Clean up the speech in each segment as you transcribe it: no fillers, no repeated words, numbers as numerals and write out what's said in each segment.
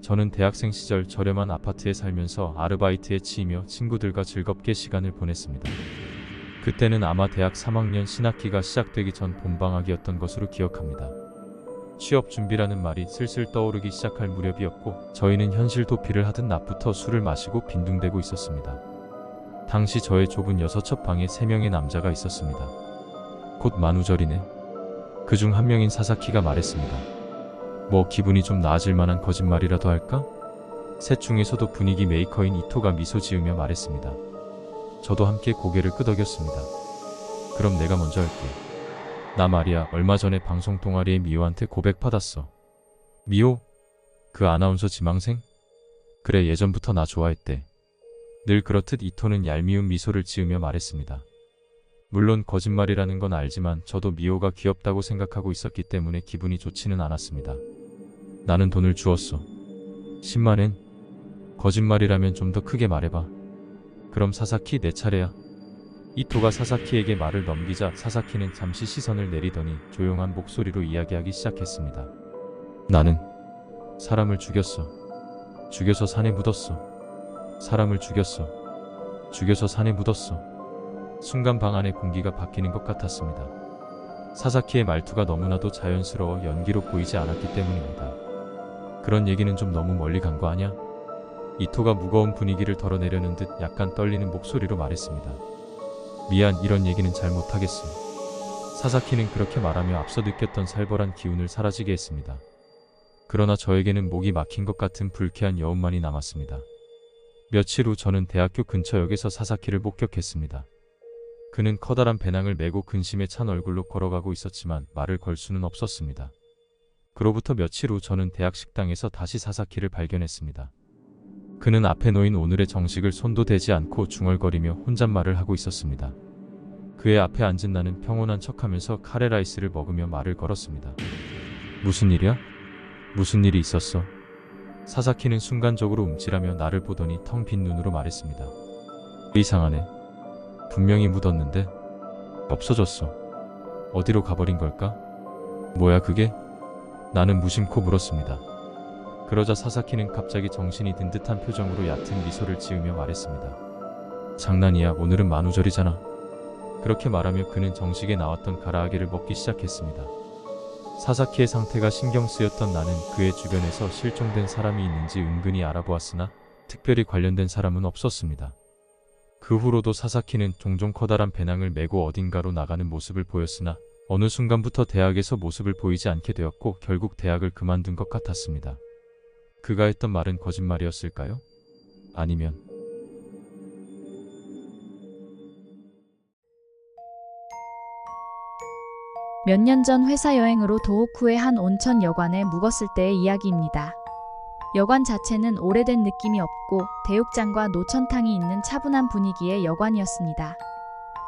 저는 대학생 시절 저렴한 아파트에 살면서 아르바이트에 치이며 친구들과 즐겁게 시간을 보냈습니다. 그때는 아마 대학 3학년 신학기가 시작되기 전 봄방학이었던 것으로 기억합니다. 취업 준비라는 말이 슬슬 떠오르기 시작할 무렵이었고 저희는 현실 도피를 하듯 낮부터 술을 마시고 빈둥대고 있었습니다. 당시 저의 좁은 6첩 방에 3명의 남자가 있었습니다. 곧 만우절이네. 그중 한 명인 사사키가 말했습니다. 뭐 기분이 좀 나아질 만한 거짓말이라도 할까? 셋 중에서도 분위기 메이커인 이토가 미소 지으며 말했습니다. 저도 함께 고개를 끄덕였습니다. 그럼 내가 먼저 할게. 나 말이야, 얼마 전에 방송 동아리에 미호한테 고백받았어. 미호? 그 아나운서 지망생? 그래, 예전부터 나 좋아했대. 늘 그렇듯 이토는 얄미운 미소를 지으며 말했습니다. 물론 거짓말이라는 건 알지만 저도 미호가 귀엽다고 생각하고 있었기 때문에 기분이 좋지는 않았습니다. 나는 돈을 주었어. 10만엔? 거짓말이라면 좀 더 크게 말해봐. 그럼 사사키, 내 차례야. 이토가 사사키에게 말을 넘기자 사사키는 잠시 시선을 내리더니 조용한 목소리로 이야기하기 시작했습니다. 나는 사람을 죽였어. 죽여서 산에 묻었어. 사람을 죽였어. 죽여서 산에 묻었어. 순간 방 안의 공기가 바뀌는 것 같았습니다. 사사키의 말투가 너무나도 자연스러워 연기로 보이지 않았기 때문입니다. 그런 얘기는 좀 너무 멀리 간 거 아냐? 이토가 무거운 분위기를 덜어내려는 듯 약간 떨리는 목소리로 말했습니다. 미안, 이런 얘기는 잘 못하겠어. 사사키는 그렇게 말하며 앞서 느꼈던 살벌한 기운을 사라지게 했습니다. 그러나 저에게는 목이 막힌 것 같은 불쾌한 여운만이 남았습니다. 며칠 후 저는 대학교 근처 역에서 사사키를 목격했습니다. 그는 커다란 배낭을 메고 근심에 찬 얼굴로 걸어가고 있었지만 말을 걸 수는 없었습니다. 그로부터 며칠 후 저는 대학 식당에서 다시 사사키를 발견했습니다. 그는 앞에 놓인 오늘의 정식을 손도 대지 않고 중얼거리며 혼잣말을 하고 있었습니다. 그의 앞에 앉은 나는 평온한 척하면서 카레라이스를 먹으며 말을 걸었습니다. 무슨 일이야? 무슨 일이 있었어? 사사키는 순간적으로 움찔하며 나를 보더니 텅 빈 눈으로 말했습니다. 이상하네. 분명히 묻었는데 없어졌어. 어디로 가버린 걸까? 뭐야 그게? 나는 무심코 물었습니다. 그러자 사사키는 갑자기 정신이 든 듯한 표정으로 얕은 미소를 지으며 말했습니다. 장난이야, 오늘은 만우절이잖아. 그렇게 말하며 그는 정식에 나왔던 가라아게를 먹기 시작했습니다. 사사키의 상태가 신경 쓰였던 나는 그의 주변에서 실종된 사람이 있는지 은근히 알아보았으나 특별히 관련된 사람은 없었습니다. 그 후로도 사사키는 종종 커다란 배낭을 메고 어딘가로 나가는 모습을 보였으나 어느 순간부터 대학에서 모습을 보이지 않게 되었고 결국 대학을 그만둔 것 같았습니다. 그가 했던 말은 거짓말이었을까요? 아니면 몇 년 전 회사 여행으로 도호쿠의 한 온천 여관에 묵었을 때의 이야기입니다. 여관 자체는 오래된 느낌이 없고 대욕장과 노천탕이 있는 차분한 분위기의 여관이었습니다.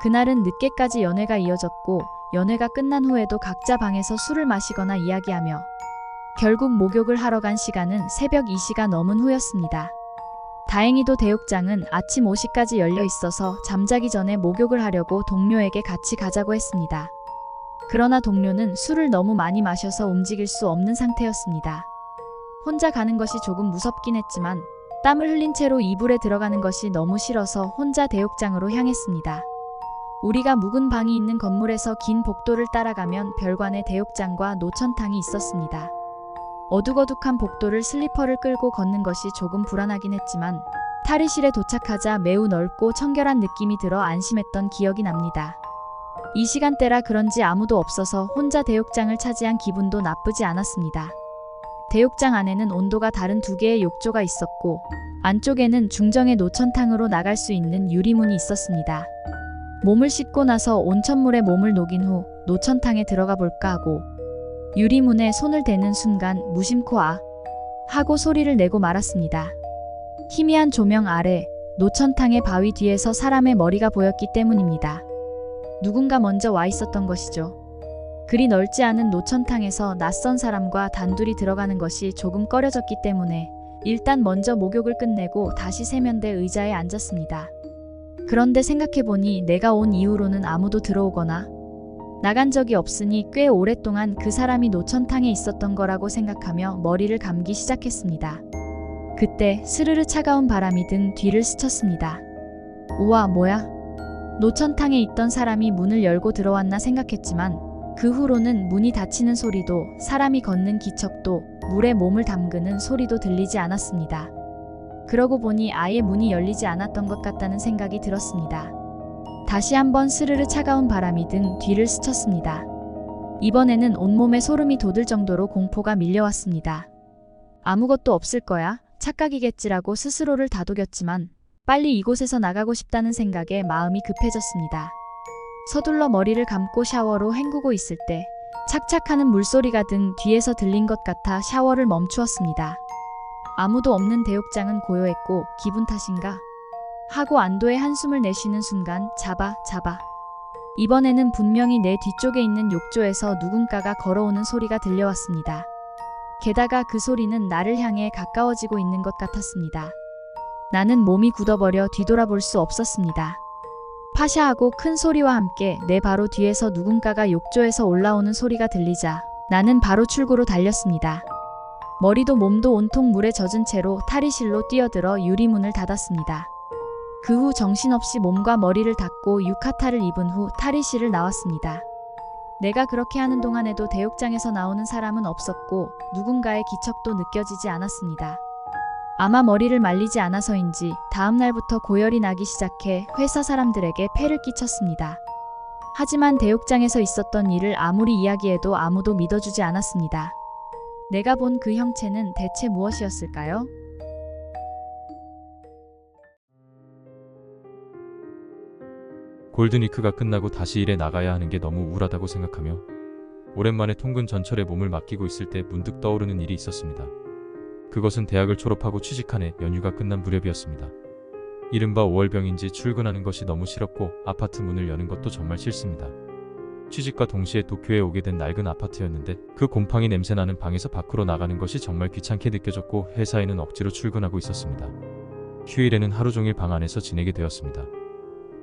그날은 늦게까지 연회가 이어졌고 연회가 끝난 후에도 각자 방에서 술을 마시거나 이야기하며 결국 목욕을 하러 간 시간은 새벽 2시가 넘은 후였습니다. 다행히도 대욕장은 아침 5시까지 열려 있어서 잠자기 전에 목욕을 하려고 동료에게 같이 가자고 했습니다. 그러나 동료는 술을 너무 많이 마셔서 움직일 수 없는 상태였습니다. 혼자 가는 것이 조금 무섭긴 했지만 땀을 흘린 채로 이불에 들어가는 것이 너무 싫어서 혼자 대욕장으로 향했습니다. 우리가 묵은 방이 있는 건물에서 긴 복도를 따라가면 별관의 대욕장과 노천탕이 있었습니다. 어둑어둑한 복도를 슬리퍼를 끌고 걷는 것이 조금 불안하긴 했지만 탈의실에 도착하자 매우 넓고 청결한 느낌이 들어 안심했던 기억이 납니다. 이 시간대라 그런지 아무도 없어서 혼자 대욕장을 차지한 기분도 나쁘지 않았습니다. 대욕장 안에는 온도가 다른 2개의 욕조가 있었고 안쪽에는 중정의 노천탕으로 나갈 수 있는 유리문이 있었습니다. 몸을 씻고 나서 온천물에 몸을 녹인 후 노천탕에 들어가 볼까 하고 유리문에 손을 대는 순간 무심코 아 하고 소리를 내고 말았습니다. 희미한 조명 아래 노천탕의 바위 뒤에서 사람의 머리가 보였기 때문입니다. 누군가 먼저 와 있었던 것이죠. 그리 넓지 않은 노천탕에서 낯선 사람과 단둘이 들어가는 것이 조금 꺼려졌기 때문에 일단 먼저 목욕을 끝내고 다시 세면대 의자에 앉았습니다. 그런데 생각해보니 내가 온 이후로는 아무도 들어오거나 나간 적이 없으니 꽤 오랫동안 그 사람이 노천탕에 있었던 거라고 생각하며 머리를 감기 시작했습니다. 그때 스르르 차가운 바람이 등 뒤를 스쳤습니다. 우와, 뭐야? 노천탕에 있던 사람이 문을 열고 들어왔나 생각했지만 그 후로는 문이 닫히는 소리도 사람이 걷는 기척도 물에 몸을 담그는 소리도 들리지 않았습니다. 그러고 보니 아예 문이 열리지 않았던 것 같다는 생각이 들었습니다. 다시 한번 스르르 차가운 바람이 등 뒤를 스쳤습니다. 이번에는 온몸에 소름이 돋을 정도로 공포가 밀려왔습니다. 아무것도 없을 거야, 착각이겠지라고 스스로를 다독였지만 빨리 이곳에서 나가고 싶다는 생각에 마음이 급해졌습니다. 서둘러 머리를 감고 샤워로 헹구고 있을 때 착착하는 물소리가 등 뒤에서 들린 것 같아 샤워를 멈추었습니다. 아무도 없는 대욕장은 고요했고 기분 탓인가? 하고 안도의 한숨을 내쉬는 순간 잡아. 이번에는 분명히 내 뒤쪽에 있는 욕조에서 누군가가 걸어오는 소리가 들려왔습니다. 게다가 그 소리는 나를 향해 가까워지고 있는 것 같았습니다. 나는 몸이 굳어버려 뒤돌아볼 수 없었습니다. 파샤하고 큰 소리와 함께 내 바로 뒤에서 누군가가 욕조에서 올라오는 소리가 들리자 나는 바로 출구로 달렸습니다. 머리도 몸도 온통 물에 젖은 채로 탈의실로 뛰어들어 유리문을 닫았습니다. 그 후 정신없이 몸과 머리를 닦고 유카타를 입은 후 탈의실을 나왔습니다. 내가 그렇게 하는 동안에도 대욕장에서 나오는 사람은 없었고 누군가의 기척도 느껴지지 않았습니다. 아마 머리를 말리지 않아서인지 다음 날부터 고열이 나기 시작해 회사 사람들에게 폐를 끼쳤습니다. 하지만 대욕장에서 있었던 일을 아무리 이야기해도 아무도 믿어주지 않았습니다. 내가 본 그 형체는 대체 무엇이었을까요? 골든위크가 끝나고 다시 일에 나가야 하는 게 너무 우울하다고 생각하며 오랜만에 통근 전철에 몸을 맡기고 있을 때 문득 떠오르는 일이 있었습니다. 그것은 대학을 졸업하고 취직한 해 연휴가 끝난 무렵이었습니다. 이른바 5월병인지 출근하는 것이 너무 싫었고 아파트 문을 여는 것도 정말 싫습니다. 취직과 동시에 도쿄에 오게 된 낡은 아파트였는데 그 곰팡이 냄새나는 방에서 밖으로 나가는 것이 정말 귀찮게 느껴졌고 회사에는 억지로 출근하고 있었습니다. 휴일에는 하루 종일 방 안에서 지내게 되었습니다.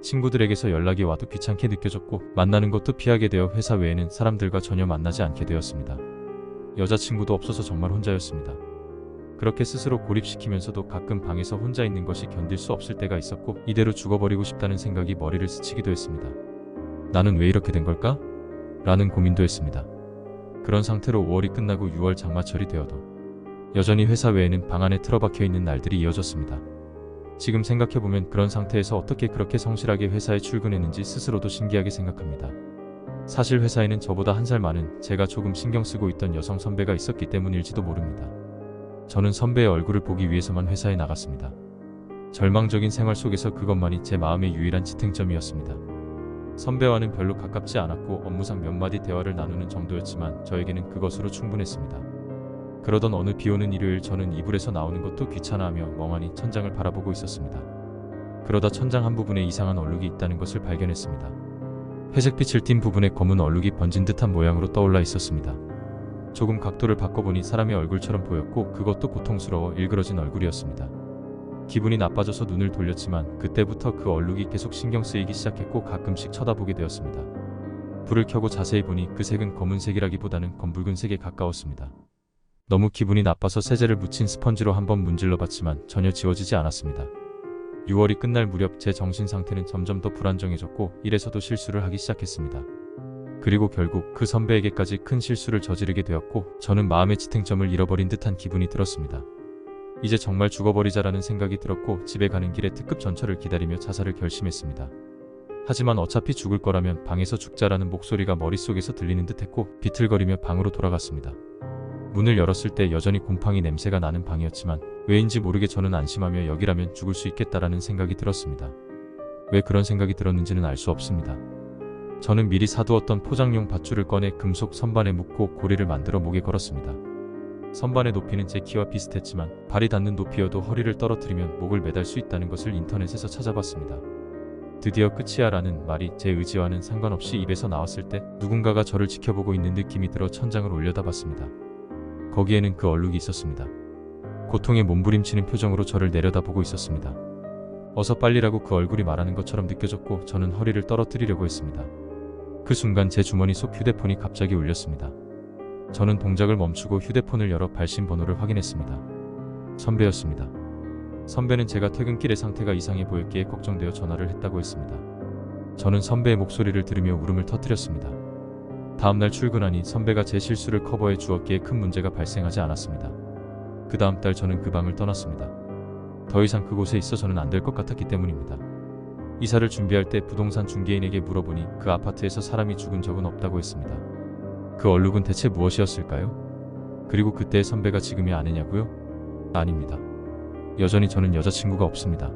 친구들에게서 연락이 와도 귀찮게 느껴졌고 만나는 것도 피하게 되어 회사 외에는 사람들과 전혀 만나지 않게 되었습니다. 여자친구도 없어서 정말 혼자였습니다. 그렇게 스스로 고립시키면서도 가끔 방에서 혼자 있는 것이 견딜 수 없을 때가 있었고 이대로 죽어버리고 싶다는 생각이 머리를 스치기도 했습니다. 나는 왜 이렇게 된 걸까? 라는 고민도 했습니다. 그런 상태로 5월이 끝나고 6월 장마철이 되어도 여전히 회사 외에는 방 안에 틀어박혀 있는 날들이 이어졌습니다. 지금 생각해보면 그런 상태에서 어떻게 그렇게 성실하게 회사에 출근했는지 스스로도 신기하게 생각합니다. 사실 회사에는 저보다 한 살 많은 제가 조금 신경 쓰고 있던 여성 선배가 있었기 때문일지도 모릅니다. 저는 선배의 얼굴을 보기 위해서만 회사에 나갔습니다. 절망적인 생활 속에서 그것만이 제 마음의 유일한 지탱점이었습니다. 선배와는 별로 가깝지 않았고 업무상 몇 마디 대화를 나누는 정도였지만 저에게는 그것으로 충분했습니다. 그러던 어느 비오는 일요일 저는 이불에서 나오는 것도 귀찮아하며 멍하니 천장을 바라보고 있었습니다. 그러다 천장 한 부분에 이상한 얼룩이 있다는 것을 발견했습니다. 회색빛을 띤 부분에 검은 얼룩이 번진 듯한 모양으로 떠올라 있었습니다. 조금 각도를 바꿔보니 사람의 얼굴처럼 보였고 그것도 고통스러워 일그러진 얼굴이었습니다. 기분이 나빠져서 눈을 돌렸지만 그때부터 그 얼룩이 계속 신경 쓰이기 시작했고 가끔씩 쳐다보게 되었습니다. 불을 켜고 자세히 보니 그 색은 검은색이라기보다는 검붉은색에 가까웠습니다. 너무 기분이 나빠서 세제를 묻힌 스펀지로 한번 문질러 봤지만 전혀 지워지지 않았습니다. 6월이 끝날 무렵 제 정신 상태는 점점 더 불안정해졌고 일에서도 실수를 하기 시작했습니다. 그리고 결국 그 선배에게까지 큰 실수를 저지르게 되었고 저는 마음의 지탱점을 잃어버린 듯한 기분이 들었습니다. 이제 정말 죽어버리자라는 생각이 들었고 집에 가는 길에 특급 전철을 기다리며 자살을 결심했습니다. 하지만 어차피 죽을 거라면 방에서 죽자라는 목소리가 머릿속에서 들리는 듯했고 비틀거리며 방으로 돌아갔습니다. 문을 열었을 때 여전히 곰팡이 냄새가 나는 방이었지만 왜인지 모르게 저는 안심하며 여기라면 죽을 수 있겠다라는 생각이 들었습니다. 왜 그런 생각이 들었는지는 알 수 없습니다. 저는 미리 사두었던 포장용 밧줄을 꺼내 금속 선반에 묶고 고리를 만들어 목에 걸었습니다. 선반의 높이는 제 키와 비슷했지만 발이 닿는 높이여도 허리를 떨어뜨리면 목을 매달 수 있다는 것을 인터넷에서 찾아봤습니다. 드디어 끝이야 라는 말이 제 의지와는 상관없이 입에서 나왔을 때 누군가가 저를 지켜보고 있는 느낌이 들어 천장을 올려다봤습니다. 거기에는 그 얼룩이 있었습니다. 고통에 몸부림치는 표정으로 저를 내려다보고 있었습니다. 어서 빨리라고 그 얼굴이 말하는 것처럼 느껴졌고 저는 허리를 떨어뜨리려고 했습니다. 그 순간 제 주머니 속 휴대폰이 갑자기 울렸습니다. 저는 동작을 멈추고 휴대폰을 열어 발신 번호를 확인했습니다. 선배였습니다. 선배는 제가 퇴근길에 상태가 이상해 보였기에 걱정되어 전화를 했다고 했습니다. 저는 선배의 목소리를 들으며 울음을 터뜨렸습니다. 다음날 출근하니 선배가 제 실수를 커버해 주었기에 큰 문제가 발생하지 않았습니다. 그 다음 달 저는 그 방을 떠났습니다. 더 이상 그곳에 있어 저는 안 될 것 같았기 때문입니다. 이사를 준비할 때 부동산 중개인에게 물어보니 그 아파트에서 사람이 죽은 적은 없다고 했습니다. 그 얼룩은 대체 무엇이었을까요? 그리고 그때의 선배가 지금의 아내냐고요? 아닙니다. 여전히 저는 여자친구가 없습니다.